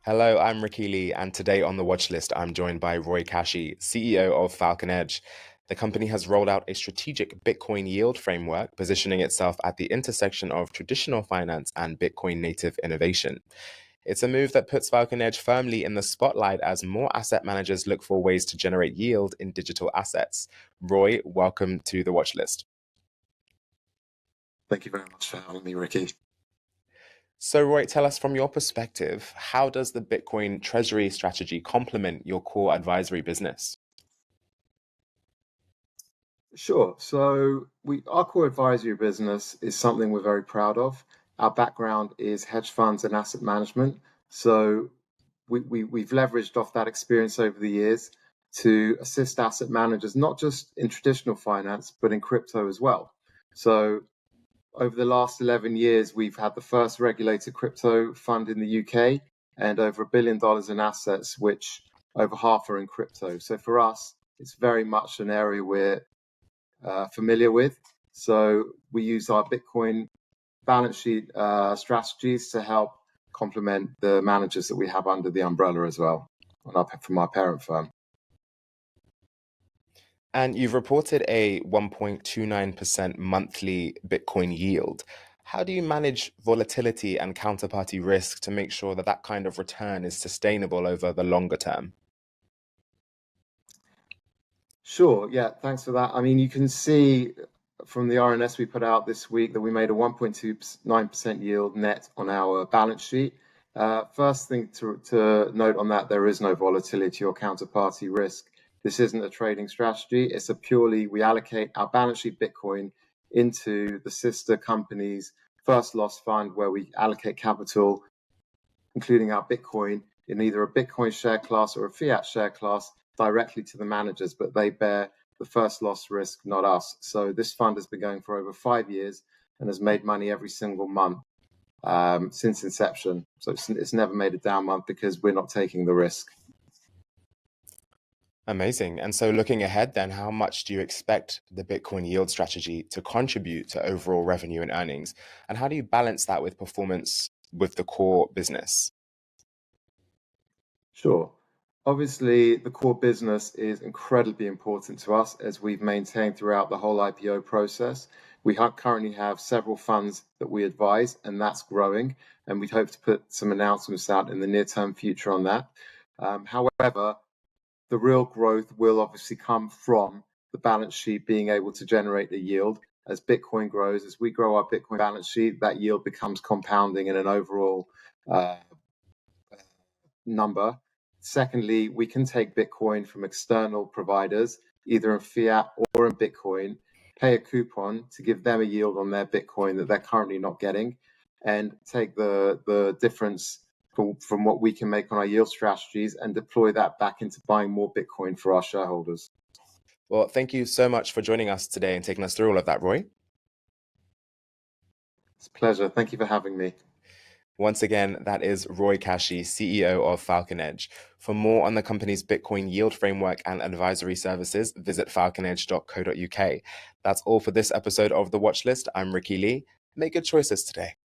Hello, I'm Ricki Lee, and today on the watch list, I'm joined by Kashi, CEO of Falconedge. The company has rolled out a strategic Bitcoin yield framework, positioning itself at the intersection of traditional finance and Bitcoin native innovation. It's a move that puts Falconedge firmly in the spotlight as more asset managers look for ways to generate yield in digital assets. Roy, welcome to the watch list. Thank you very much for having me, Ricky. So, Roy, tell us from your perspective, how does the Bitcoin treasury strategy complement your core advisory business? Sure. Our core advisory business is something we're very proud of. Our background is hedge funds and asset management. So we've leveraged off that experience over the years to assist asset managers, not just in traditional finance, but in crypto as well. So over the last 11 years, we've had the first regulated crypto fund in the UK and over $1 billion in assets, which over half are in crypto. So for us, it's very much an area we're familiar with. So we use our Bitcoin balance sheet strategies to help complement the managers that we have under the umbrella as well from our parent firm. And you've reported a 1.29% monthly Bitcoin yield. How do you manage volatility and counterparty risk to make sure that that kind of return is sustainable over the longer term? Sure. Yeah, thanks for that. I mean, you can see from the RNS we put out this week that we made a 1.29% yield net on our balance sheet. First thing to note on that, there is no volatility or counterparty risk. This isn't a trading strategy. It's we allocate our balance sheet Bitcoin into the sister company's first loss fund, where we allocate capital, including our Bitcoin, in either a Bitcoin share class or a fiat share class directly to the managers, but they bear the first loss risk, not us. So this fund has been going for over 5 years and has made money every single month since inception. So it's never made a down month because we're not taking the risk. Amazing. And so looking ahead, then, how much do you expect the Bitcoin yield strategy to contribute to overall revenue and earnings? And how do you balance that with performance with the core business? Sure. Obviously, the core business is incredibly important to us, as we've maintained throughout the whole IPO process. We currently have several funds that we advise, and that's growing. And we hope to put some announcements out in the near-term future on that. However, the real growth will obviously come from the balance sheet being able to generate a yield. As Bitcoin grows, as we grow our Bitcoin balance sheet, that yield becomes compounding in an overall number. Secondly, we can take Bitcoin from external providers, either in fiat or in Bitcoin, pay a coupon to give them a yield on their Bitcoin that they're currently not getting, and take the difference from what we can make on our yield strategies and deploy that back into buying more Bitcoin for our shareholders. Well, thank you so much for joining us today and taking us through all of that, Roy. It's a pleasure. Thank you for having me. Once again, that is Roy Kashi, CEO of Falconedge. For more on the company's Bitcoin yield framework and advisory services, visit falconedge.co.uk. That's all for this episode of The Watch List. I'm Ricki Lee. Make good choices today.